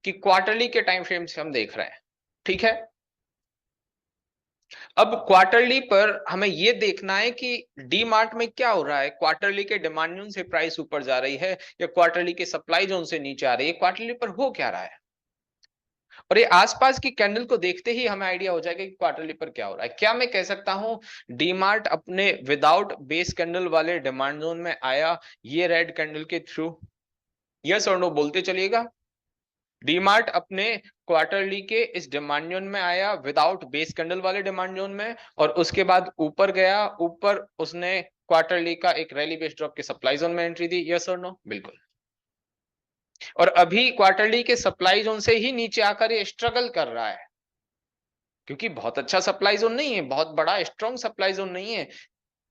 कि क्वार्टरली के time frame से हम देख रहे हैं, ठीक है। अब क्वार्टरली पर हमें यह देखना है कि डी मार्ट में क्या हो रहा है, क्वार्टरली के डिमांड जोन से प्राइस ऊपर जा रही है या क्वार्टरली के सप्लाई जोन से नीचे आ रही है, क्वार्टरली पर हो क्या रहा है। और ये आसपास की कैंडल को देखते ही हमें आइडिया हो जाएगा कि क्वार्टरली पर क्या हो रहा है। क्या मैं कह सकता हूं डी मार्ट अपने विदाउट बेस कैंडल वाले डिमांड जोन में आया ये रेड कैंडल के थ्रू? यस और नो बोलते चलिएगा। डीमार्ट अपने क्वार्टरली के इस डिमांड जोन में आया विदाउट बेस कैंडल वाले डिमांड जोन में, और उसके बाद ऊपर गया, ऊपर उसने क्वार्टरली का एक रैली बेस्ड ड्रॉप के सप्लाई जोन में एंट्री दी। यस और नो? बिल्कुल। और अभी क्वार्टरली के सप्लाई जोन से ही नीचे आकर ये स्ट्रगल कर रहा है, क्योंकि बहुत अच्छा सप्लाई जोन नहीं है, बहुत बड़ा स्ट्रॉन्ग सप्लाई जोन नहीं है,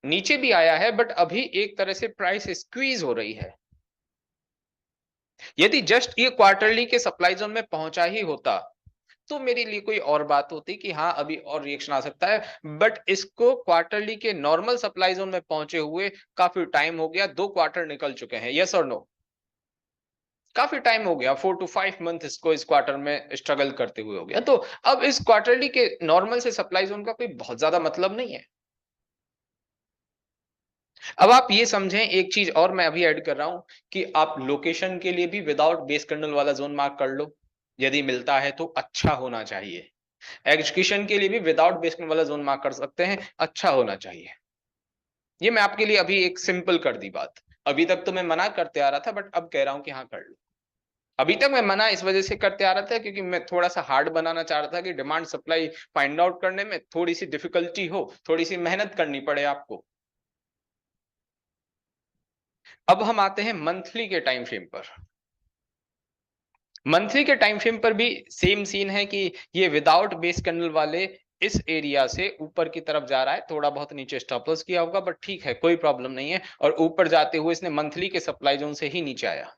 नीचे भी आया है, बट अभी एक तरह से प्राइस स्क्वीज हो रही है। यदि जस्ट ये क्वार्टरली के सप्लाई जोन में पहुंचा ही होता तो मेरे लिए कोई और बात होती कि हाँ अभी और रिएक्शन आ सकता है, बट इसको क्वार्टरली के नॉर्मल सप्लाई जोन में पहुंचे हुए काफी टाइम हो गया, 2 क्वार्टर निकल चुके हैं। यस और नो? काफी टाइम हो गया, 4 to 5 मंथ इसको इस क्वार्टर में स्ट्रगल करते हुए हो गया। तो अब इस क्वार्टरली के नॉर्मल से सप्लाई जोन का कोई बहुत ज्यादा मतलब नहीं है। अब आप ये समझें एक चीज और मैं अभी ऐड कर रहा हूं कि आप लोकेशन के लिए भी विदाउट बेस कर्नल वाला जोन मार्क कर लो, यदि मिलता है तो अच्छा होना चाहिए। एग्जीक्यूशन के लिए भी विदाउट बेस कर्नल वाला जोन मार्क कर सकते हैं, अच्छा होना चाहिए। ये मैं आपके लिए अभी एक सिंपल कर दी बात। अभी तक तो मैं मना करते आ रहा था, बट अब कह रहा हूं कि हाँ कर लो। अभी तक मैं मना इस वजह से करते आ रहा था क्योंकि मैं थोड़ा सा हार्ड बनाना चाह रहा था कि डिमांड सप्लाई फाइंड आउट करने में थोड़ी सी डिफिकल्टी हो, थोड़ी सी मेहनत करनी पड़े आपको। अब हम आते हैं मंथली के टाइम फ्रेम पर। मंथली के टाइम फ्रेम पर भी सेम सीन है कि ये विदाउट बेस कैंडल वाले इस एरिया से ऊपर की तरफ जा रहा है, थोड़ा बहुत नीचे स्टॉप लॉस किया होगा, बट ठीक है, कोई प्रॉब्लम नहीं है। और ऊपर जाते हुए इसने मंथली के सप्लाई जोन से ही नीचे आया।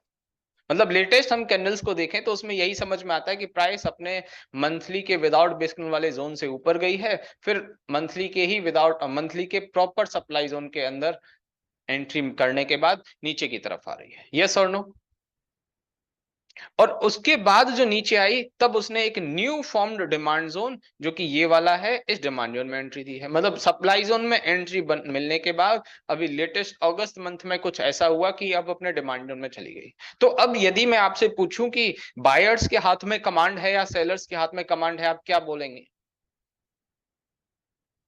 मतलब लेटेस्ट हम कैंडल्स को देखें तो उसमें यही समझ में आता है कि प्राइस अपने मंथली के विदाउट बेस कैंडल वाले जोन से ऊपर गई है, फिर मंथली के ही विदाउट मंथली के प्रॉपर सप्लाई जोन के अंदर एंट्री करने के बाद नीचे की तरफ आ रही है। यस और नो? और उसके बाद जो नीचे आई तब उसने एक न्यू फॉर्म्ड डिमांड जोन, जो कि ये वाला है, इस डिमांड जोन में एंट्री दी है। मतलब सप्लाई जोन में एंट्री मिलने के बाद अभी लेटेस्ट अगस्त मंथ में कुछ ऐसा हुआ कि अब अपने डिमांड जोन में चली गई। तो अब यदि मैं आपसे पूछूं कि बायर्स के हाथ में कमांड है या सेलर्स के हाथ में कमांड है, आप क्या बोलेंगे?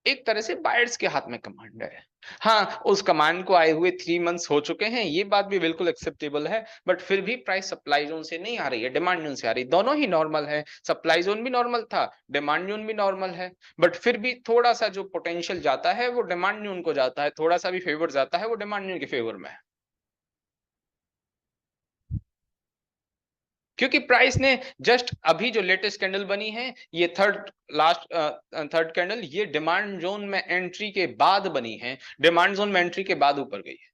एक तरह से बायर्स के हाथ में कमांड है। हाँ, उस कमांड को आए हुए 3 मंथ्स हो चुके हैं, ये बात भी बिल्कुल एक्सेप्टेबल है, बट फिर भी प्राइस सप्लाई जोन से नहीं आ रही है, डिमांड जोन से आ रही है। दोनों ही नॉर्मल है, सप्लाई जोन भी नॉर्मल था, डिमांड जोन भी नॉर्मल है, बट फिर भी थोड़ा सा जो पोटेंशियल जाता है वो डिमांड जोन को जाता है, थोड़ा सा भी फेवर जाता है वो डिमांड जोन के फेवर में है। क्योंकि प्राइस ने जस्ट अभी जो लेटेस्ट कैंडल बनी है, ये थर्ड कैंडल, ये डिमांड जोन में एंट्री के बाद बनी है, डिमांड जोन में एंट्री के बाद ऊपर गई है,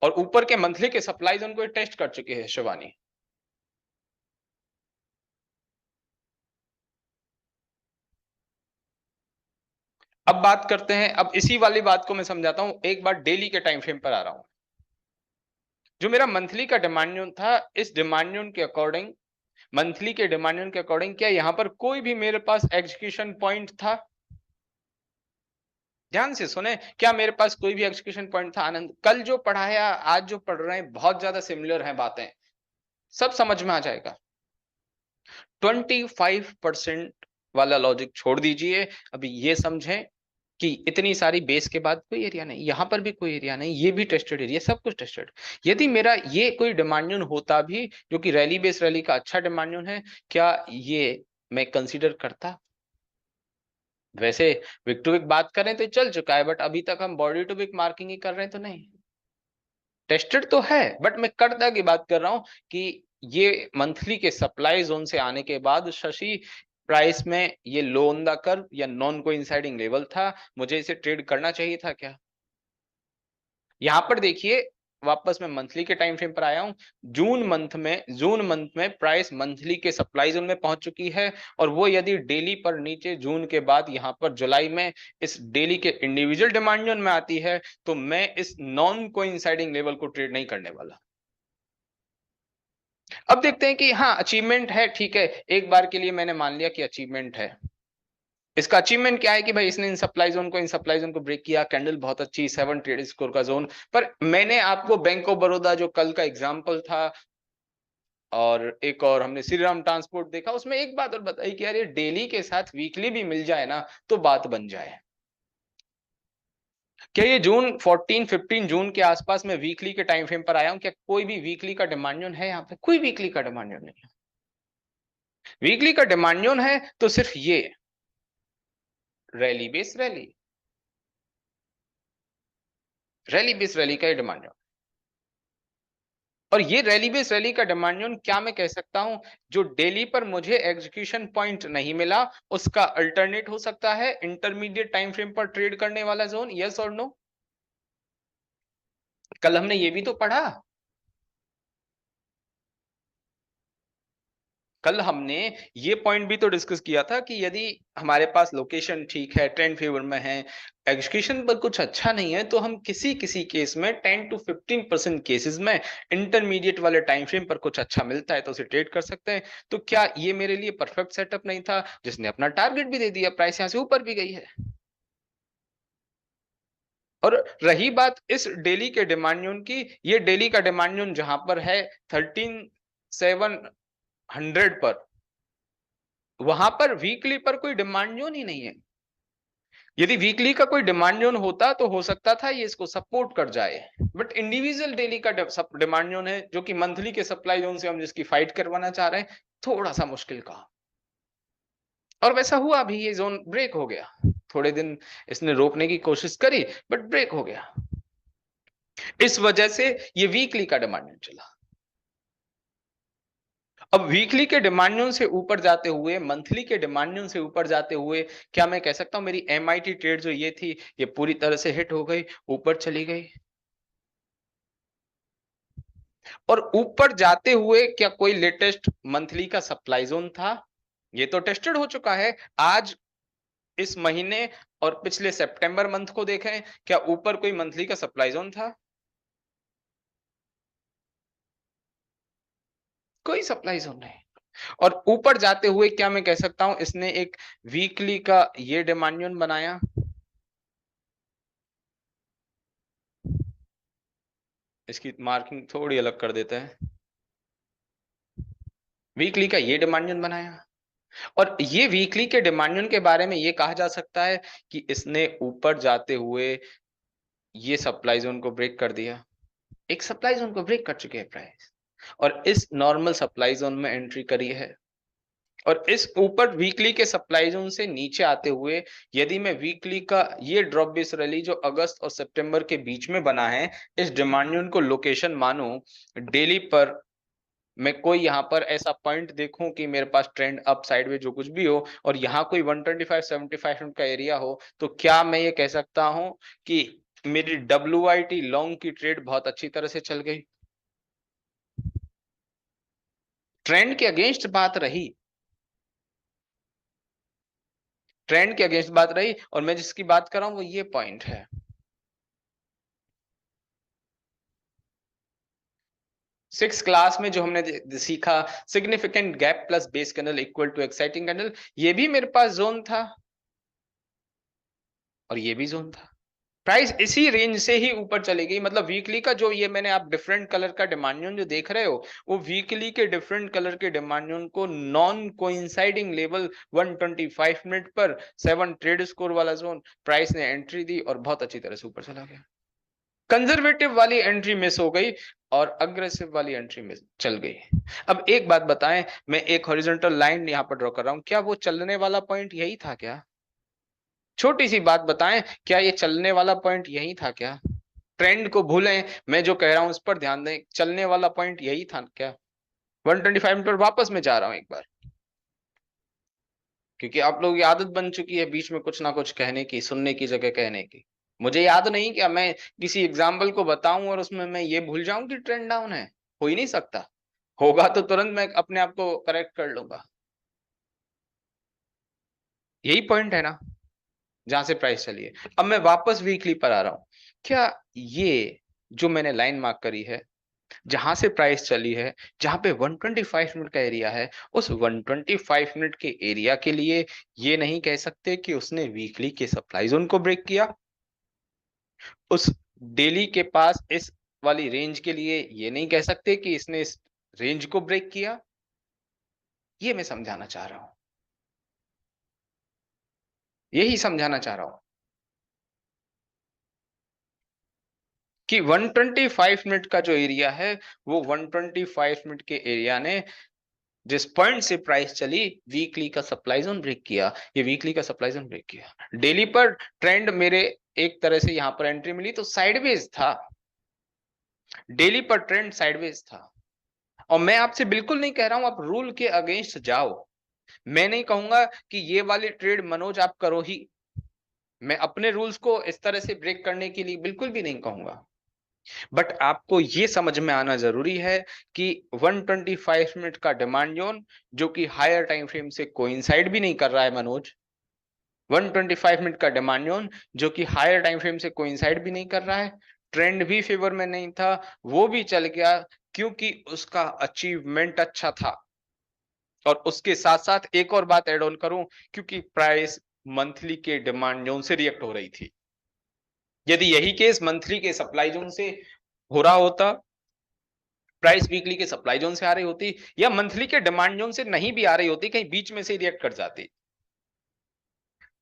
और ऊपर के मंथली के सप्लाई जोन को टेस्ट कर चुके हैं शिवानी। अब बात करते हैं, अब इसी वाली बात को मैं समझाता हूं, एक बार डेली के टाइम फ्रेम पर आ रहा हूं। जो मेरा मंथली का डिमांड जोन था, इस डिमांड जोन के अकॉर्डिंग, मंथली के डिमांड जोन के अकॉर्डिंग, क्या यहां पर कोई भी मेरे पास एग्जीक्यूशन पॉइंट था? ध्यान से सुने, क्या मेरे पास कोई भी एग्जीक्यूशन पॉइंट था? आनंद, कल जो पढ़ा है आज जो पढ़ रहे हैं बहुत ज्यादा सिमिलर हैं बातें, सब समझ में आ जाएगा। 25% वाला लॉजिक छोड़ दीजिए, अभी ये समझें कि इतनी सारी बेस के बाद कोई एरिया नहीं, यहां पर भी कोई एरिया नहीं, ये भी टेस्टेड एरिया, सब कुछ टेस्टेड। यदि मेरा ये कोई डिमांड होता भी जो कि रैली बेस रैली का अच्छा डिमांड है, क्या ये मैं कंसीडर करता? वैसे विक टू विक बात करें तो चल चुका है, बट अभी तक हम बॉडी टू विक मार्किंग ही कर रहे हैं, तो नहीं, टेस्टेड तो है, बट मैं करता की बात कर रहा हूं कि ये मंथली के सप्लाई जोन से आने के बाद शशि प्राइस में ये लो ऑन द कर्व या नॉन कोइंसाइडिंग लेवल था, मुझे इसे ट्रेड करना चाहिए था क्या? यहां पर देखिए, वापस मैं मंथली के टाइम फ्रेम पर आया हूं। जून मंथ में प्राइस मंथली के सप्लाई जोन में पहुंच चुकी है, और वो यदि डेली पर नीचे जून के बाद यहां पर जुलाई में इस डेली के इंडिविजुअल डिमांड जोन में आती है, तो मैं इस नॉन कोइंसाइडिंग लेवल को ट्रेड नहीं करने वाला। अब देखते हैं कि हाँ अचीवमेंट है, ठीक है, एक बार के लिए मैंने मान लिया कि अचीवमेंट है। इसका अचीवमेंट क्या है कि भाई इसने इन सप्लाई जोन को ब्रेक किया, कैंडल बहुत अच्छी, 7 ट्रेड स्कोर का जोन। पर मैंने आपको बैंक ऑफ बड़ौदा जो कल का एग्जांपल था, और एक और हमने श्रीराम ट्रांसपोर्ट देखा, उसमें एक बात और बताई कि यार ये डेली के साथ वीकली भी मिल जाए ना तो बात बन जाए। क्या ये जून 14-15 जून के आसपास में वीकली के टाइम फ्रेम पर आया हूं? क्या कोई भी वीकली का डिमांड है? यहाँ पे कोई वीकली का डिमांड नहीं है। वीकली का डिमांड है तो सिर्फ ये rally base rally, rally base rally का डिमांड। और ये रैली बेस रैली का डिमांड क्या मैं कह सकता हूं, जो डेली पर मुझे एग्जीक्यूशन पॉइंट नहीं मिला उसका अल्टरनेट हो सकता है इंटरमीडिएट टाइम फ्रेम पर ट्रेड करने वाला जोन? यस और नो? कल हमने ये भी तो पढ़ा। कल हमने ये पॉइंट भी तो डिस्कस किया था कि यदि हमारे पास लोकेशन ठीक है, ट्रेंड फेवर में है, एग्जीक्यूशन पर कुछ अच्छा नहीं है, तो हम किसी किसी केस में 10 to 15% केसेस में इंटरमीडिएट वाले टाइम फ्रेम पर कुछ अच्छा मिलता है तो उसे ट्रेड कर सकते हैं। तो क्या ये मेरे लिए परफेक्ट सेटअप नहीं था, जिसने अपना टारगेट भी दे दिया, प्राइस यहां से ऊपर भी गई है। और रही बात इस डेली के डिमांड की, ये डेली का डिमांड जहां पर है 13,700 पर, वहां पर वीकली पर कोई डिमांड जोन ही नहीं है। यदि वीकली का कोई डिमांड जोन होता तो हो सकता था ये इसको सपोर्ट कर जाए, बट इंडिविजुअल डेली का डिमांड जोन है, जो कि मंथली के सप्लाई जोन से हम जिसकी फाइट करवाना चाह रहे हैं, थोड़ा सा मुश्किल का। और वैसा हुआ भी, ये जोन ब्रेक हो गया। थोड़े दिन इसने रोकने की कोशिश करी बट ब्रेक हो गया। इस वजह से ये वीकली का डिमांड चला। अब वीकली के डिमांड से ऊपर जाते हुए, मंथली के डिमांड से ऊपर जाते हुए, क्या मैं कह सकता हूं मेरी एमआईटी ट्रेड जो ये थी, ये पूरी तरह से हिट हो गई, ऊपर चली गई? और ऊपर जाते हुए क्या कोई लेटेस्ट मंथली का सप्लाई जोन था? ये तो टेस्टेड हो चुका है। आज इस महीने और पिछले सितंबर मंथ को देखें, क्या ऊपर कोई मंथली का सप्लाई जोन था? कोई सप्लाई जोन नहीं। और ऊपर जाते हुए क्या मैं कह सकता हूं इसने एक वीकली का ये डिमांड जोन बनाया? इसकी मार्किंग थोड़ी अलग कर देते हैं। वीकली का ये डिमांड जोन बनाया, और ये वीकली के डिमांड के बारे में ये कहा जा सकता है कि इसने ऊपर जाते हुए ये सप्लाई जोन को ब्रेक कर दिया। एक सप्लाई जोन को ब्रेक कर चुके हैं प्राइस, और इस नॉर्मल सप्लाई जोन में एंट्री करी है। और इस ऊपर वीकली के सप्लाई जोन से नीचे आते हुए, यदि मैं वीकली का ये ड्रॉप बेस रैली जो अगस्त और सितंबर के बीच में बना है, इस डिमांड जोन को लोकेशन मानूं डेली पर, मैं कोई यहां पर ऐसा पॉइंट देखूं कि मेरे पास ट्रेंड अप साइडवेज जो कुछ भी हो, और यहां कोई 125-75 का एरिया हो, तो क्या मैं ये कह सकता हूं कि मेरी WIT लॉन्ग की ट्रेड बहुत अच्छी तरह से चल गई? ट्रेंड के अगेंस्ट बात रही, ट्रेंड के अगेंस्ट बात रही, और मैं जिसकी बात कर रहा हूं वो ये पॉइंट है। सिक्स क्लास में जो हमने सीखा, significant gap plus base candle equal to exciting candle, ये भी मेरे पास जोन था और ये भी जोन था। प्राइस इसी रेंज से ही ऊपर चली गई। मतलब वीकली का जो ये मैंने आप डिफरेंट कलर का डिमांड जो देख रहे हो, वो वीकली के डिफरेंट कलर के डिमांड को नॉन कोइंसाइडिंग लेवल 125 मिनट पर 7 ट्रेड स्कोर वाला जोन, प्राइस ने एंट्री दी और बहुत अच्छी तरह से ऊपर चला गया। कंजर्वेटिव वाली एंट्री मिस हो गई और अग्रेसिव वाली एंट्री मिस चल गई। अब एक बात बताएं, मैं एक हॉरिजॉन्टल लाइन यहां पर ड्रॉ कर रहा हूं, क्या वो चलने वाला पॉइंट यही था क्या? छोटी सी बात बताएं, क्या ये चलने वाला पॉइंट यही था क्या? ट्रेंड को भूलें, मैं जो कह रहा हूं उस पर ध्यान दें, चलने वाला पॉइंट यही था क्या? 125 मिनट पर वापस मैं जा रहा हूं एक बार, क्योंकि आप लोगों की आदत बन चुकी है बीच में कुछ ना कुछ कहने की, सुनने की जगह कहने की। मुझे याद नहीं क्या मैं किसी एग्जाम्पल को बताऊं और उसमें मैं ये भूल जाऊं कि ट्रेंड डाउन है? हो ही नहीं सकता। होगा तो तुरंत मैं अपने आप को करेक्ट कर लूंगा। यही पॉइंट है ना जहां से प्राइस चली है। अब मैं वापस वीकली पर आ रहा हूं, क्या ये जो मैंने लाइन मार्क करी है, जहां से प्राइस चली है, जहां पे 125 मिनट का एरिया है, उस 125 मिनट के एरिया के लिए ये नहीं कह सकते कि उसने वीकली के सप्लाई जोन को ब्रेक किया। उस डेली के पास इस वाली रेंज के लिए ये नहीं कह सकते कि इसने इस रेंज को ब्रेक किया। ये मैं समझाना चाह रहा हूं, यही समझाना चाह रहा हूं कि 125 मिनट का जो एरिया है, वो 125 मिनट के एरिया ने जिस पॉइंट से प्राइस चली, वीकली का सप्लाई जोन ब्रेक किया। ये वीकली का सप्लाई जोन ब्रेक किया। डेली पर ट्रेंड मेरे एक तरह से यहां पर एंट्री मिली तो साइडवेज था, डेली पर ट्रेंड साइडवेज था। और मैं आपसे बिल्कुल नहीं कह रहा हूं आप रूल के अगेंस्ट जाओ, मैं नहीं कहूंगा कि ये वाली ट्रेड मनोज आप करो ही, मैं अपने रूल्स को इस तरह से ब्रेक करने के लिए बिल्कुल भी नहीं कहूंगा। बट आपको ये समझ में आना जरूरी है कि 125 मिनट का डिमांड जोन, जो कि हायर टाइम फ्रेम से कोइंसाइड भी नहीं कर रहा है मनोज, 125 मिनट का डिमांड जोन जो कि हायर टाइम फ्रेम से कोइंसाइड भी नहीं कर रहा है, ट्रेंड भी फेवर में नहीं था, वो भी चल गया क्योंकि उसका अचीवमेंट अच्छा था। और उसके साथ साथ एक और बात ऐड ऑन करूं, क्योंकि प्राइस मंथली के डिमांड जोन से रिएक्ट हो रही थी। यदि यही केस मंथली के सप्लाई जोन से हो रहा होता, प्राइस वीकली के सप्लाई जोन से आ रही होती या मंथली के डिमांड जोन से नहीं भी आ रही होती, कहीं बीच में से रिएक्ट कर जाती,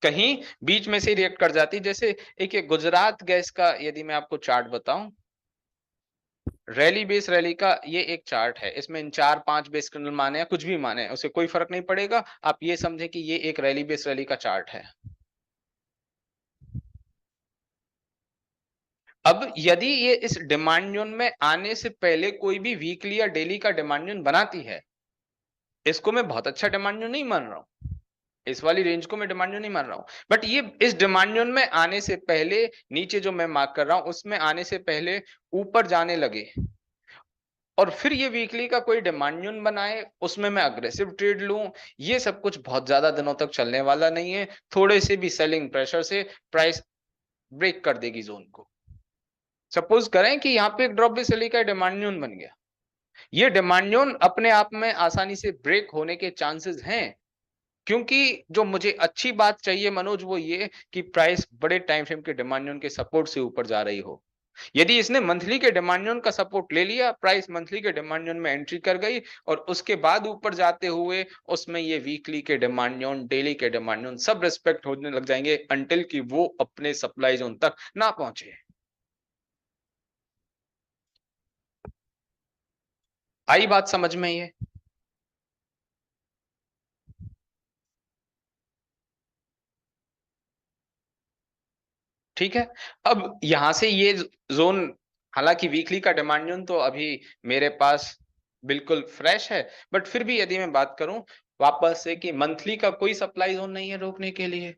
कहीं बीच में से रिएक्ट कर जाती। जैसे एक ये गुजरात गैस का यदि मैं आपको चार्ट बताऊं, रैली बेस रैली का ये एक चार्ट है, इसमें इन 4-5 बेस कैंडल माने या कुछ भी माने उसे कोई फर्क नहीं पड़ेगा, आप ये समझे कि ये एक रैली बेस रैली का चार्ट है। अब यदि ये इस डिमांड जोन में आने से पहले कोई भी वीकली या डेली का डिमांड जोन बनाती है, इसको मैं बहुत अच्छा डिमांड जोन नहीं मान रहा हूं, इस वाली रेंज को मैं डिमांड जोन नहीं मान रहा हूं, बट ये इस डिमांड जोन में आने से पहले नीचे जो मैं मार्क कर रहा हूं उसमें आने से पहले ऊपर जाने लगे, और फिर ये वीकली का कोई डिमांड जोन बनाए, उसमें मैं अग्रेसिव ट्रेड लूं, ये सब कुछ बहुत ज्यादा दिनों तक चलने वाला नहीं है। थोड़े से भी सेलिंग प्रेशर से प्राइस ब्रेक कर देगी जोन को। सपोज करें कि यहाँ पे एक ड्रॉप भी सेलिंग का डिमांड जोन बन गया, ये डिमांड जोन अपने आप में आसानी से ब्रेक होने के चांसेस हैं, क्योंकि जो मुझे अच्छी बात चाहिए मनोज वो ये कि प्राइस बड़े टाइम फ्रेम के डिमांड जोन के सपोर्ट से ऊपर जा रही हो। यदि इसने मंथली के डिमांड जोन का सपोर्ट ले लिया, प्राइस मंथली के डिमांड जोन में एंट्री कर गई और उसके बाद ऊपर जाते हुए उसमें ये वीकली के डिमांड जोन, डेली के डिमांड जोन सब रिस्पेक्ट होने लग जाएंगे अंटिल कि वो अपने सप्लाई जोन तक ना पहुंचे। आई बात समझ में? ये ठीक है। अब यहां से ये जोन, हालांकि वीकली का डिमांड जोन तो अभी मेरे पास बिल्कुल फ्रेश है, बट फिर भी यदि मैं बात करूं वापस से कि मंथली का कोई सप्लाई जोन नहीं है रोकने के लिए,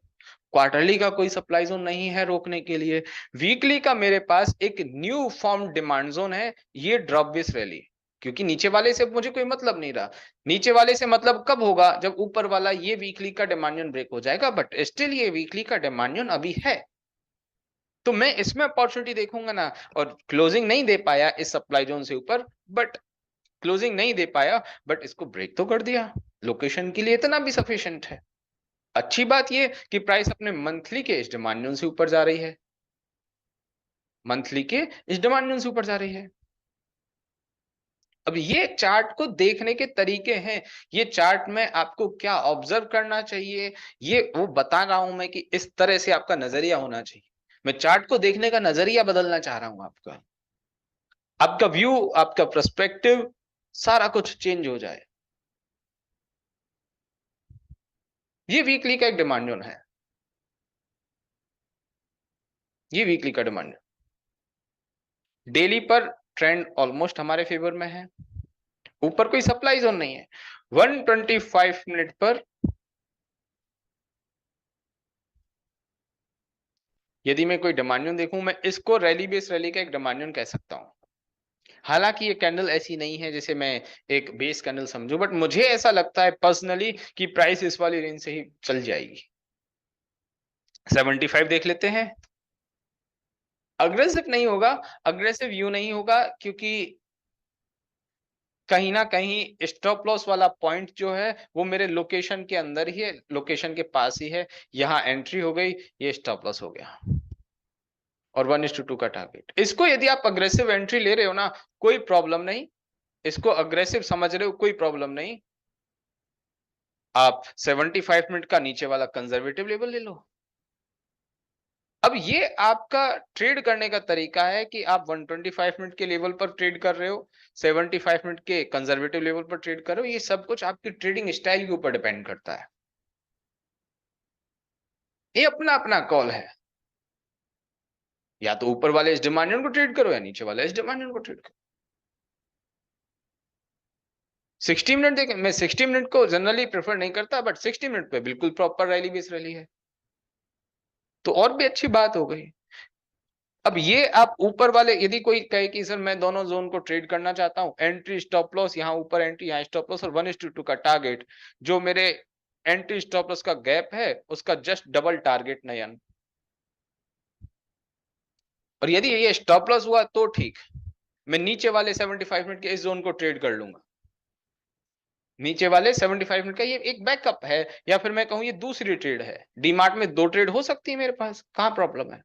क्वार्टरली का कोई सप्लाई जोन नहीं है रोकने के लिए, वीकली का मेरे पास एक न्यू फॉर्म डिमांड जोन है, ये ड्रॉप बेस रैली। क्योंकि नीचे वाले से मुझे कोई मतलब नहीं रहा, नीचे वाले से मतलब कब होगा जब ऊपर वाला ये वीकली का डिमांड जोन ब्रेक हो जाएगा, बट स्टिल ये वीकली का डिमांड जोन अभी है, तो मैं इसमें अपॉर्चुनिटी देखूंगा ना। और क्लोजिंग नहीं दे पाया इस सप्लाई जोन से ऊपर, बट क्लोजिंग नहीं दे पाया, बट इसको ब्रेक तो कर दिया, लोकेशन के लिए इतना भी सफिशिएंट है। अच्छी बात ये कि प्राइस अपने मंथली के इस डिमांड जोन से ऊपर जा रही है, मंथली के इस डिमांड जोन से ऊपर जा रही है। अब ये चार्ट को देखने के तरीके हैं, ये चार्ट में आपको क्या ऑब्जर्व करना चाहिए ये वो बता रहा हूं मैं कि इस तरह से आपका नजरिया होना चाहिए। मैं चार्ट को देखने का नजरिया बदलना चाह रहा हूं आपका, आपका व्यू, आपका पर्सपेक्टिव, सारा कुछ चेंज हो जाए। ये वीकली का एक डिमांड जोन है, ये वीकली का डिमांड। डेली पर ट्रेंड ऑलमोस्ट हमारे फेवर में है, ऊपर कोई सप्लाई जोन नहीं है। 125 मिनट पर यदि मैं कोई डिमांड जोन देखूं, मैं इसको रैली बेस रैली का एक डिमांड जोन कह सकता हूं। हालांकि ये कैंडल ऐसी नहीं है जिसे मैं एक बेस कैंडल समझूं, बट मुझे ऐसा लगता है पर्सनली कि प्राइस इस वाली रेंज से ही चल जाएगी। 75 देख लेते हैं। अग्रेसिव नहीं होगा, अग्रेसिव यू नहीं होगा, क्योंकि कहीं ना कहीं स्टॉप लॉस वाला पॉइंट जो है वो मेरे लोकेशन के अंदर ही है, लोकेशन के पास ही है। यहाँ एंट्री हो गई, ये स्टॉप लॉस हो गया, और 1:2 का टारगेट। इसको यदि आप अग्रेसिव एंट्री ले रहे हो ना, कोई प्रॉब्लम नहीं, इसको अग्रेसिव समझ रहे हो, कोई प्रॉब्लम नहीं। आप 75 मिनट का नीचे वाला कंजर्वेटिव लेवल ले लो। अब ये आपका ट्रेड करने का तरीका है कि आप 125 मिनट के लेवल पर ट्रेड कर रहे हो, 75 मिनट के कंजर्वेटिव लेवल पर ट्रेड कर रहे हो। ये सब कुछ आपकी ट्रेडिंग स्टाइल के ऊपर डिपेंड करता है, ये अपना अपना कॉल है। या तो ऊपर वाले इस डिमांड को ट्रेड करो, या नीचे वाले इस डिमांड को ट्रेड करो। 60 मिनट देखें, मैं 60 मिनट को जनरली प्रेफर नहीं करता, बट 60 मिनट पे बिल्कुल प्रॉपर रैली बेस रैली है, तो और भी अच्छी बात हो गई। अब ये आप ऊपर वाले, यदि कोई कहे कि सर मैं दोनों जोन को ट्रेड करना चाहता हूं, एंट्री स्टॉप लॉस, यहाँ ऊपर एंट्री यहाँ स्टॉप लॉस, और 1:2 का टारगेट, जो मेरे एंट्री स्टॉप लॉस का गैप है उसका जस्ट डबल टारगेट नयन। और यदि ये स्टॉप लॉस हुआ तो ठीक, मैं नीचे वाले 75 मिनट के इस जोन को ट्रेड कर लूंगा। नीचे वाले 75 मिनट का ये एक बैकअप है, या फिर मैं कहूं ये दूसरी ट्रेड है। डीमार्ट में 2 ट्रेड हो सकती है मेरे पास, कहां प्रॉब्लम है।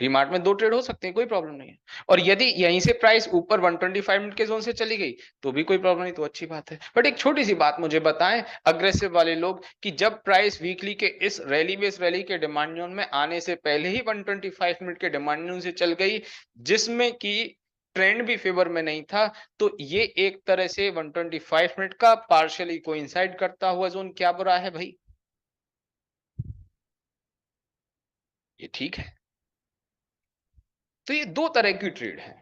डीमार्ट में 2 ट्रेड हो सकते हैं, कोई प्रॉब्लम नहीं है। और यदि यहीं से प्राइस ऊपर 125 मिनट के जोन से चली गई तो भी कोई प्रॉब्लम नहीं, तो अच्छी बात है। बट एक छोटी सी बात मुझे बताएं अग्रेसिव वाले लोग, कि जब प्राइस वीकली के इस रैली बेस रैली के डिमांड जोन में आने से पहले ही 125 मिनट के डिमांड जोन से चल गई, जिसमें कि ट्रेंड भी फेवर में नहीं था, तो ये एक तरह से 125 मिनट का पार्शियली कोइंसाइड करता हुआ जोन, क्या बुरा है भाई, ये ठीक है। तो ये 2 तरह की ट्रेड है।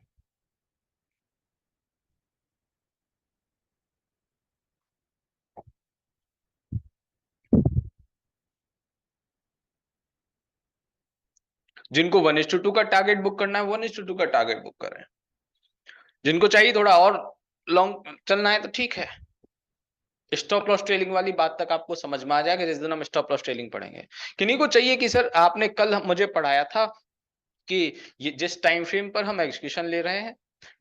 जिनको 1:2 का टारगेट बुक करना है 1:2 का टारगेट बुक करें, जिनको चाहिए थोड़ा और लॉन्ग चलना है तो ठीक है। स्टॉप लॉस ट्रेलिंग वाली बात तक आपको समझ में आ जाएगा जिस दिन हम स्टॉप लॉस ट्रेलिंग पढ़ेंगे। किन्हीं को चाहिए कि सर आपने कल मुझे पढ़ाया था कि ये जिस टाइम फ्रेम पर हम एग्जीक्यूशन ले रहे हैं,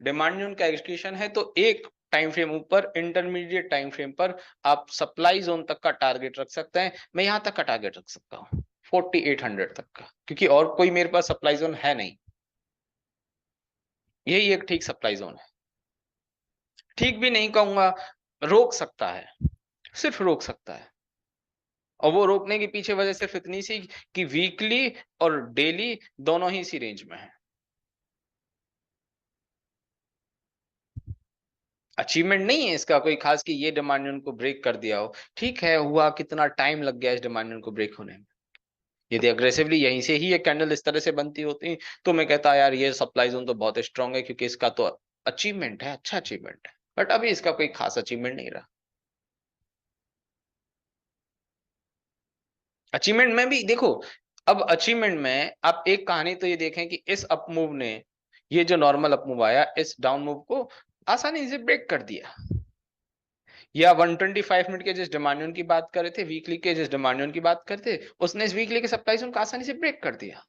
डिमांड जोन का एग्जीक्यूशन है, तो एक टाइम फ्रेम ऊपर इंटरमीडिएट टाइम फ्रेम पर आप सप्लाई जोन तक का टारगेट रख सकते हैं। मैं यहां तक का टारगेट रख सकता हूं 4800 तक का, क्योंकि और कोई मेरे पास सप्लाई जोन है नहीं, यही एक ठीक सप्लाई जोन है। ठीक भी नहीं कहूंगा, रोक सकता है, सिर्फ रोक सकता है। और वो रोकने के पीछे वजह सिर्फ इतनी सी कि वीकली और डेली दोनों ही इसी रेंज में है। अचीवमेंट नहीं है इसका कोई खास कि ये डिमांड को ब्रेक कर दिया हो। ठीक है, हुआ कितना टाइम लग गया इस डिमांड को ब्रेक होने में। यदि अग्रेसिवली यहीं से ही ये कैंडल इस तरह से बनती होती तो मैं कहता यार ये सप्लाई जोन तो बहुत स्ट्रांग है, क्योंकि इसका तो अचीवमेंट है, अच्छा अचीवमेंट है। बट अभी इसका कोई खास अचीवमेंट नहीं रहा। अचीवमेंट में भी देखो, अब अचीवमेंट में आप एक कहानी तो ये देखें कि इस अप मूव ने, ये जो नॉर्मल अप मूव आया, इस डाउन मूव को आसानी से ब्रेक कर दिया। या 125 मिनट के जिस डिमांड की बात कर रहे थे, वीकली के जिस डिमांड की बात करते, उसने इस वीकली के सप्लाई जोन को आसानी से ब्रेक कर दिया।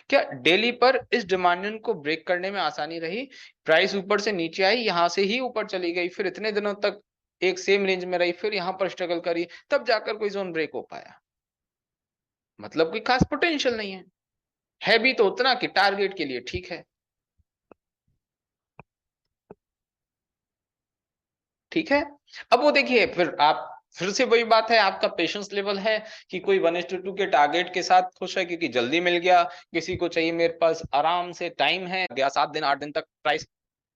क्या डेली पर इस डिमांड को ब्रेक करने में आसानी रही? प्राइस ऊपर से नीचे आई, यहां से ही ऊपर चली गई, फिर इतने दिनों तक एक सेम रेंज में रही, फिर यहां पर स्ट्रगल करी, तब जाकर कोई जोन ब्रेक हो पाया। मतलब कोई खास पोटेंशियल नहीं है भी तो उतना कि टारगेट के लिए ठीक है। ठीक है, अब वो देखिए, फिर आप फिर से वही बात है, आपका पेशेंस लेवल है कि कोई 1:2 के टारगेट के साथ खुश है क्योंकि जल्दी मिल गया, किसी को चाहिए मेरे पास आराम से टाइम है, गया 7 दिन 8 दिन तक प्राइस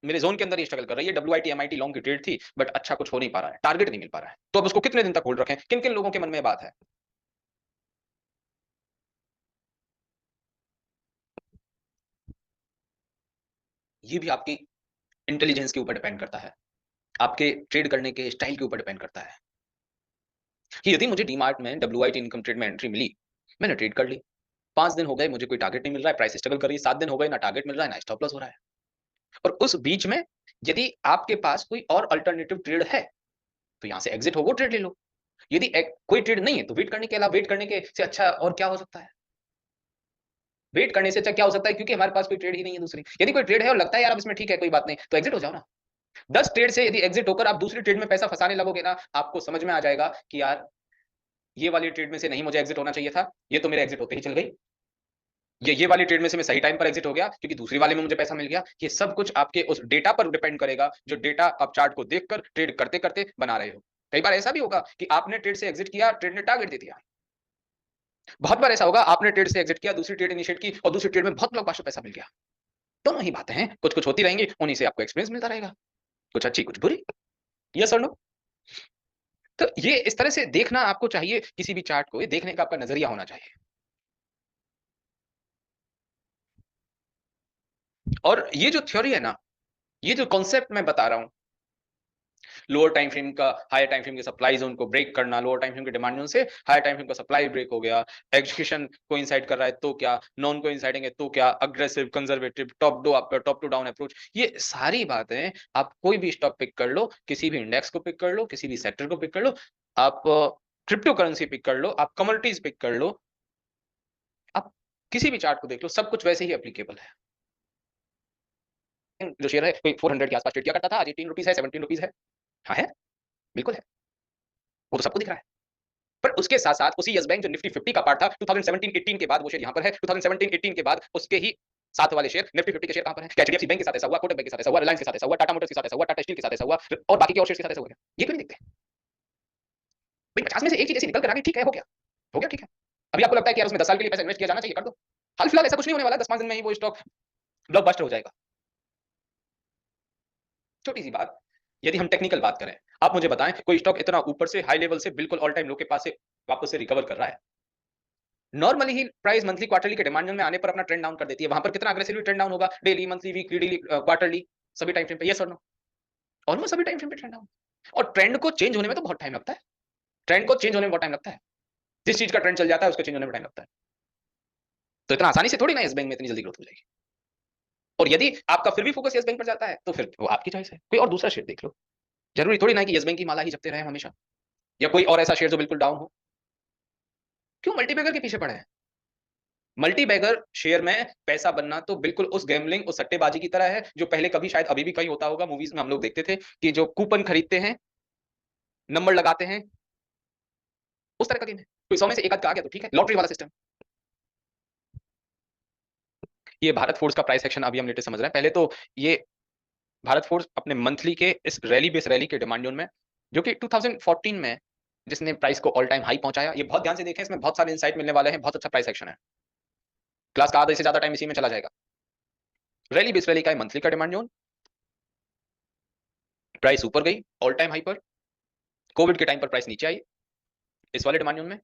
मेरे जोन के अंदर ही स्ट्रगल कर रही है। WIT MIT लॉन्ग की ट्रेड थी, बट अच्छा कुछ हो नहीं पा रहा है, टारगेट नहीं मिल पा रहा है, तो अब उसको कितने दिन तक होल्ड रखें? किन किन लोगों के मन में बात है? ये भी आपकी इंटेलिजेंस के ऊपर डिपेंड करता है, आपके ट्रेड करने के स्टाइल के ऊपर डिपेंड करता है कि यदि मुझे डीमार्ट में WIT इनकम ट्रेड में एंट्री मिली, मैंने ट्रेड कर ली, 5 दिन हो गए, मुझे कोई टारगेट नहीं मिल रहा है, प्राइस स्ट्रगल कर रही है, 7 दिन हो गए, ना टारगेट मिल रहा है, ना स्टॉप लॉस हो रहा है। और उस बीच में यदि आपके पास कोई और अल्टरनेटिव ट्रेड है, तो यहां से एग्जिट हो, वो ट्रेड ले लो। यदि कोई ट्रेड नहीं है, तो वेट करने के अलावा, वेट करने के से अच्छा और क्या हो सकता है? वेट करने से अच्छा क्या हो सकता है, क्योंकि हमारे पास कोई ट्रेड ही नहीं है दूसरी। यदि कोई ट्रेड है और लगता है यार अब इसमें ठीक है कोई बात नहीं, तो एग्जिट हो जाओ ना। 10 ट्रेड से यदि एग्जिट होकर आप दूसरी ट्रेड में पैसा फंसाने लगोगे ना, आपको समझ में आ जाएगा कि यार ये वाली ट्रेड में से नहीं मुझे एग्जिट होना चाहिए था, ये तो मेरे एग्जिट होते ही चल गई। ये वाली ट्रेड में से मैं सही टाइम पर एग्जिट हो गया क्योंकि दूसरी वाले में मुझे पैसा मिल गया। ये सब कुछ आपके उस डेटा पर डिपेंड करेगा जो डेटा आप चार्ट को देखकर ट्रेड करते करते बना रहे हो। कई बार ऐसा भी होगा कि आपने ट्रेड से एग्जिट किया, ट्रेड ने टारगेट दे दिया। बहुत बार ऐसा होगा आपने ट्रेड से एग्जिट किया, दूसरी ट्रेड इनिशिएट की और दूसरी ट्रेड में बहुत ब्लॉकबस्टर पैसा मिल गया। दोनों ही बातें हैं, कुछ कुछ होती रहेंगी, उन्हीं से आपको एक्सपीरियंस मिलता रहेगा, कुछ अच्छी कुछ बुरी। यस और नो। तो ये इस तरह से देखना आपको चाहिए किसी भी चार्ट को, ये देखने का आपका नजरिया होना चाहिए। और ये जो थ्योरी है ना, ये जो कॉन्सेप्ट मैं बता रहा हूं, लोअर टाइम फ्रेम का हायर टाइम फ्रेम के सप्लाई जोन को ब्रेक करना, लोअर टाइम फ्रेम के डिमांड जोन से हायर टाइम फ्रेम का सप्लाई ब्रेक हो गया, एग्जीक्यूशन कोइंसाइड कर रहा है तो क्या, नॉन कोइंसाइडिंग है तो क्या, aggressive conservative, top to down approach, ये सारी बातें आप कोई भी स्टॉक पिक कर लो, किसी भी इंडेक्स को पिक कर लो, किसी भी सेक्टर को पिक कर लो, आप क्रिप्टो करेंसी पिक कर लो, आप कमोडिटीज पिक कर लो, आप किसी भी चार्ट को देख लो, सब कुछ वैसे ही एप्लीकेबल है। जो शेयर है कोई 400 के आसपास ट्रेड किया करता था, आज 18 रुपीज है, 17 रुपीज है। हाँ है, बिल्कुल है, वो तो सबको दिख रहा है। पर उसके साथ साथ उसी यस बैंक जो निफ्टी 50 का पार्ट था, 2017-18 के बाद वो शेयर यहां पर है, 2017-18 के बाद उसके ही साथ वाले शेयर निफ्टी 50 के शेयर कहां पर है? क्या एचडीएफसी बैंक के साथ ऐसा हुआ, कोटक बैंक के साथ ऐसा हुआ, रिलायंस के साथ ऐसा हुआ, टाटा मोटर्स के साथ ऐसा हुआ, टाटा स्टील के साथ ऐसा हुआ और बाकी के और शेयर के साथ ऐसा हुआ? ये क्यों नहीं देखते? भाई 50 में से एक चीज ऐसी निकल कर आ गई, ठीक है, हो गया, हो गया, ठीक है। अभी आपको लगता है कि यार उसमें 10 साल के लिए पैसा इन्वेस्ट किया जाना चाहिए, कर दो। हाल फिलहाल ऐसा कुछ नहीं होने वाला, 10-5 दिन में ही वो स्टॉक ब्लॉकबस्टर हो जाएगा। छोटी सी बात, यदि हम टेक्निकल बात करें, आप मुझे बताएं कोई स्टॉक इतना ऊपर से हाई लेवल से बिल्कुल ऑल टाइम लो के पास से वापस से रिकवर कर रहा है? नॉर्मली ही प्राइस मंथली क्वार्टरली के डिमांड में आने पर अपना ट्रेंड डाउन कर देती है। वहां पर कितना अग्रेसिवली ट्रेंड डाउन होगा? Daily, monthly, weekly, daily, quarterly, सभी टाइम फ्रेम पे, यस और नो? ऑलमोस्ट सभी टाइम फ्रेम पे ट्रेंड डाउन। और ट्रेंड को चेंज होने में तो बहुत टाइम लगता है। ट्रेंड को चेंज होने में बहुत टाइम लगता है। जिस चीज का ट्रेंड चल जाता है उसके चेंज होने में टाइम लगता है। तो इतना आसानी से थोड़ी ना इस बैंक में इतनी जल्दी ग्रोथ हो जाएगी। और यदि आपका फिर भी फोकस यस बैंक पर जाता है तो फिर वो आपकी चॉइस है, कोई और दूसरा शेयर देख लो। जरूरी थोड़ी ना कि यस बैंक की माला ही जपते रहे हमेशा, या कोई और ऐसा शेयर जो बिल्कुल डाउन हो। क्यों मल्टीबैगर के पीछे पड़े हैं? मल्टीबैगर शेयर में पैसा बनना तो बिल्कुल उस गैम्बलिंग, उस सट्टेबाजी की तरह है जो पहले कभी शायद अभी भी कहीं होता होगा। मूवीज में हम लोग देखते थे कि जो कूपन खरीदते हैं, नंबर लगाते हैं, उस तरह का गेम है। कोई 100 में से एक आध का आ गया तो ठीक है, लॉटरी वाला सिस्टम। ये भारत फोर्स का प्राइस एक्शन अभी हम लेटेस्ट समझ रहे हैं। पहले तो ये भारत फोर्स अपने मंथली के इस रैली बेस रैली के डिमांड जोन में, जो कि 2014 में जिसने प्राइस को ऑल टाइम हाई पहुंचाया, ये बहुत ध्यान से देखें, इसमें बहुत सारे इंसाइट मिलने वाले हैं, बहुत अच्छा प्राइस एक्शन है। क्लास का आधा से ज्यादा टाइम इसी में चला जाएगा। रैली बेस रैली का मंथली का डिमांड जोन, प्राइस ऊपर गई ऑल टाइम हाई पर, कोविड के टाइम पर प्राइस नीचे आई इस वाले डिमांड जोन में,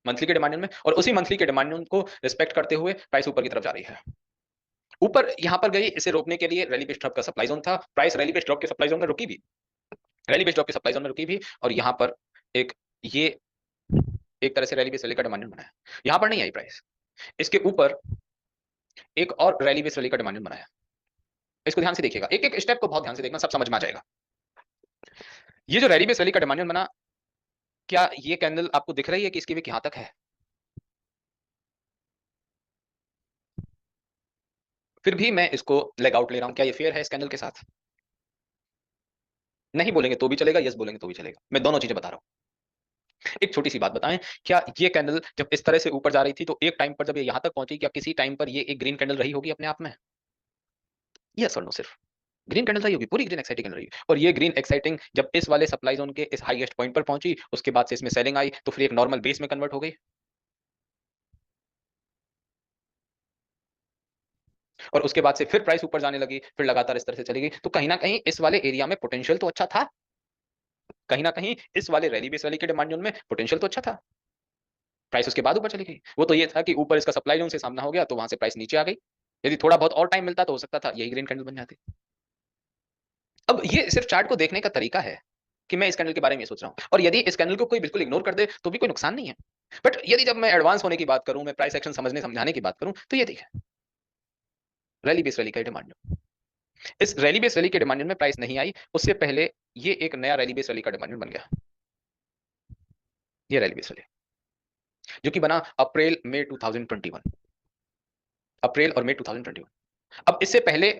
मंथली के डिमांड जोन में, और उसी मंथली के डिमांड जोन को रिस्पेक्ट करते हुए प्राइस ऊपर की तरफ जा रही है। ऊपर यहां पर गई, इसे रोकने के लिए रैली बेस ड्रॉप का सप्लाई जोन था, प्राइस रैली बेस ड्रॉप के सप्लाई जोन में रुकी भी, रैली बेस ड्रॉप के सप्लाई जोन में रुकी भी, और यहां पर एक ये एक तरह से रैली बेस रैली का डिमांड जोन बनाया, यहां पर नहीं आई प्राइस। इसके ऊपर एक और रैली बेस रैली का डिमांड जोन बनाया। इसको ध्यान से देखिएगा, एक एक स्टेप को बहुत ध्यान से देखना, सब समझ में आ जाएगा। ये जो रैली बेस रैली का डिमांड जोन बना, क्या ये कैंडल आपको दिख रही है कि इसकी विक यहां तक है? फिर भी मैं इसको लेग आउट ले रहा हूं, क्या ये फेयर है इस कैंडल के साथ? नहीं बोलेंगे तो भी चलेगा, यस बोलेंगे तो भी चलेगा, मैं दोनों चीजें बता रहा हूं। एक छोटी सी बात बताएं, क्या ये कैंडल जब इस तरह से ऊपर जा रही थी तो एक टाइम पर जब ये यहां तक पहुंची, क्या किसी टाइम पर ये एक ग्रीन कैंडल रही होगी अपने आप में? यस और नो? सिर्फ ग्रीन कैंडल रही होगी, पूरी ग्रीन एक्साइटिंग कैंडल रही। और ये ग्रीन एक्साइटिंग जब इस वाले सप्लाई जोन के इस हाईएस्ट पॉइंट पर पहुंची, उसके बाद से इसमें सेलिंग आई, तो फिर एक नॉर्मल बेस में कन्वर्ट हो गई, और उसके बाद से फिर प्राइस ऊपर जाने लगी, फिर लगातार इस तरह से चली गई। तो कहीं ना कहीं इस वाले एरिया में पोटेंशियल तो अच्छा था, कहीं ना कहीं इस वाले रैली बेस रैली के डिमांड जोन में पोटेंशियल तो अच्छा था। प्राइस उसके बाद ऊपर चली गई, वो तो ये था कि ऊपर इसका सप्लाई जोन से सामना हो गया तो वहां से प्राइस नीचे आ गई। यदि थोड़ा बहुत और टाइम मिलता तो हो सकता था यही ग्रीन कैंडल बन जाती। अब ये सिर्फ चार्ट को देखने का तरीका है कि मैं इस कैंडल के बारे में सोच रहा हूं, और यदि इस कैंडल को कोई बिल्कुल इग्नोर कर दे तो भी कोई नुकसान नहीं है। बट यदि जब मैं एडवांस होने की बात करूं, मैं प्राइस एक्शन समझने समझाने की बात करूं, तो ये देखिए रैली बेस रैली का डिमांड, इस रैली बेस रैली के डिमांड में प्राइस नहीं आई, उससे पहले ये एक नया रैली बेस रैली का डिमांड बन गया, ये रैली बेस रैली। जो कि बना अप्रैल मई 2021, अप्रैल और मई 2021। अब इससे पहले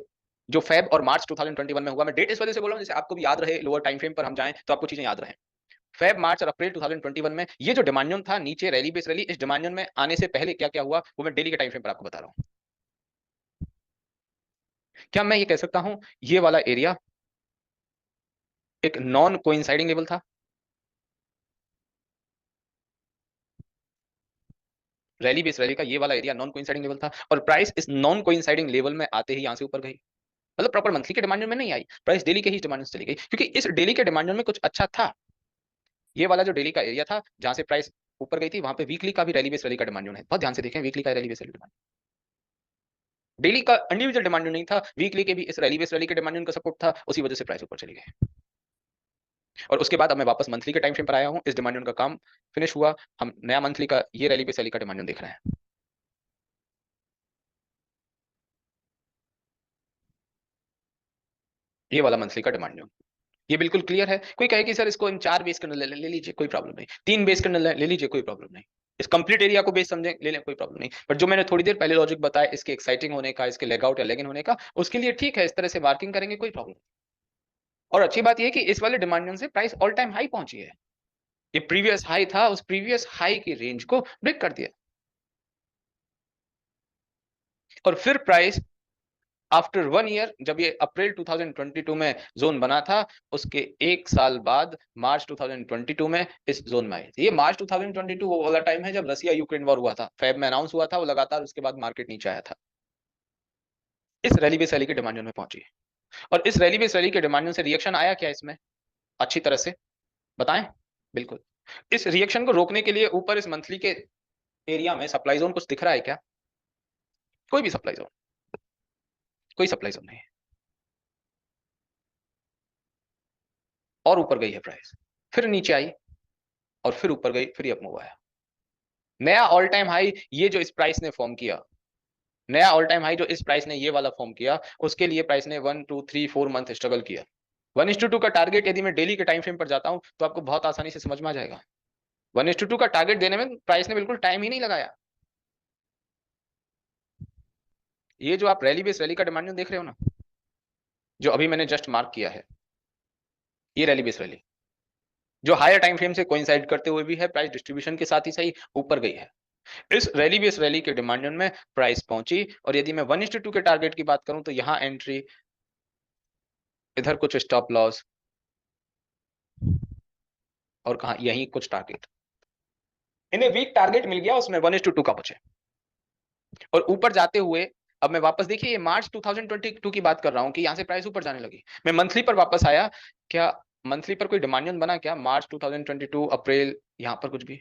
जो फेब और मार्च 2021 में हुआ, मैं डेट इस वजह से बोल रहा हूं जैसे आपको भी याद रहे, लोअर टाइम फ्रेम पर हम जाएं तो आपको चीजें याद रहे। फेब मार्च और अप्रैल 2021 में ये जो डिमांड था नीचे रैली बेस रैली, इस डिमांड में आने से पहले क्या क्या हुआ वो मैं डेली के टाइम फ्रेम पर आपको बता रहा हूं। क्या मैं ये कह सकता हूं ये वाला एरिया एक नॉन कोइंसाइडिंग लेवल था? रैली बेस रैली का ये वाला एरिया नॉन कोइंसाइडिंग लेवल था और प्राइस इस नॉन कोइंसाइडिंग लेवल में आते ही यहां से ऊपर गई, मतलब प्रॉपर मंथली के डिमांड में नहीं आई, प्राइस डेली के ही डिमांड से चली गई, क्योंकि इस डेली के डिमांड में कुछ अच्छा था। ये वाला जो डेली का एरिया था जहां से प्राइस ऊपर गई थी, वहां पे वीकली का भी रैली बेस रैली का डिमांड है, बहुत ध्यान से देखें, वीकली का rally base rally demand, daily का इंडिविजुअल डिमांड नहीं था, वीकली के भी इस रैली बेस रैली के डिमांड का सपोर्ट था, उसी वजह से प्राइस ऊपर चली गई। और उसके बाद अब मैं वापस मंथली के टाइम फ्रेम पर आया हूं, इस डिमांड का काम फिनिश हुआ, हम नया मंथली का ये रैली बेस रैली का डिमांड देख रहे हैं। ये वाला मंथली का डिमांड, ये बिल्कुल क्लियर है। कोई कहे कि सर इसको इन 4 बेस कैंडल ले लीजिए, कोई प्रॉब्लम नहीं, 3 बेस कैंडल ले लीजिए, कोई प्रॉब्लम नहीं, इस कंप्लीट एरिया को बेस समझे ले लें, कोई प्रॉब्लम नहीं। बट जो मैंने थोड़ी देर पहले लॉजिक बताया इसके एक्साइटिंग होने का, इसके लेग आउट या लेग इन होने का, उसके लिए ठीक है, इस तरह से मार्किंग करेंगे, कोई प्रॉब्लम। और अच्छी बात यह कि इस वाले डिमांड से प्राइस ऑल टाइम हाई पहुंची है, ये प्रीवियस हाई था, उस प्रीवियस हाई की रेंज को ब्रेक कर दिया और फिर प्राइस आफ्टर 1 ईयर, जब ये अप्रैल 2022 में जोन बना था, उसके 1 साल बाद मार्च 2022 में इस जोन में आई थी। ये मार्च 2022 वो वाला टाइम है जब रसिया यूक्रेन वॉर हुआ था, फेब में अनाउंस हुआ था, वो लगातार उसके बाद मार्केट नीचे आया था, इस रैली बेस रैली के डिमांड में पहुंची। और इस रैली बेस रैली के डिमांड से रिएक्शन आया क्या इसमें, अच्छी तरह से बताएं। बिल्कुल, इस रिएक्शन को रोकने के लिए ऊपर इस मंथली के एरिया में सप्लाई जोन कुछ दिख रहा है क्या? कोई भी सप्लाई जोन, कोई सप्लाई जोन नहीं है, और ऊपर गई है प्राइस, फिर नीचे आई और फिर ऊपर गई, फिर अप मूव आया, नया ऑल टाइम हाई ये जो इस प्राइस ने फॉर्म किया, नया ऑल टाइम हाई जो इस प्राइस ने ये वाला फॉर्म किया, उसके लिए प्राइस ने 1 2 3 4 मंथ स्ट्रगल किया। 1:2 का टारगेट यदि मैं डेली के टाइम फ्रेम पर जाता हूं तो आपको बहुत आसानी से समझ में आ जाएगा, 1:2 का टारगेट देने में प्राइस ने बिल्कुल टाइम ही नहीं लगाया। ये जो आप रैली बेस रैली का डिमांड देख रहे हो ना, जो अभी मैंने जस्ट मार्क किया है, ये रैली बेस रैली जो हायर टाइम फ्रेम से कोइंसाइड करते हुए भी है, प्राइस डिस्ट्रीब्यूशन के साथ ही सही ऊपर गई है, इस रैली बेस रैली के डिमांड में प्राइस पहुंची। और यदि मैं 1:2 के टारगेट की बात करूं तो यहां एंट्री, इधर कुछ स्टॉप लॉस और कहा यहीं कुछ टारगेट, इन्हें वीक टारगेट मिल गया, उसमें 1:2 का बचे और ऊपर जाते हुए अब मैं वापस, देखिए ये मार्च 2022 की बात कर रहा हूं कि यहां से प्राइस ऊपर जाने लगी, मैं मंथली पर वापस आया, क्या मंथली पर कोई डिमांड बना क्या मार्च 2022 अप्रैल, यहां पर कुछ भी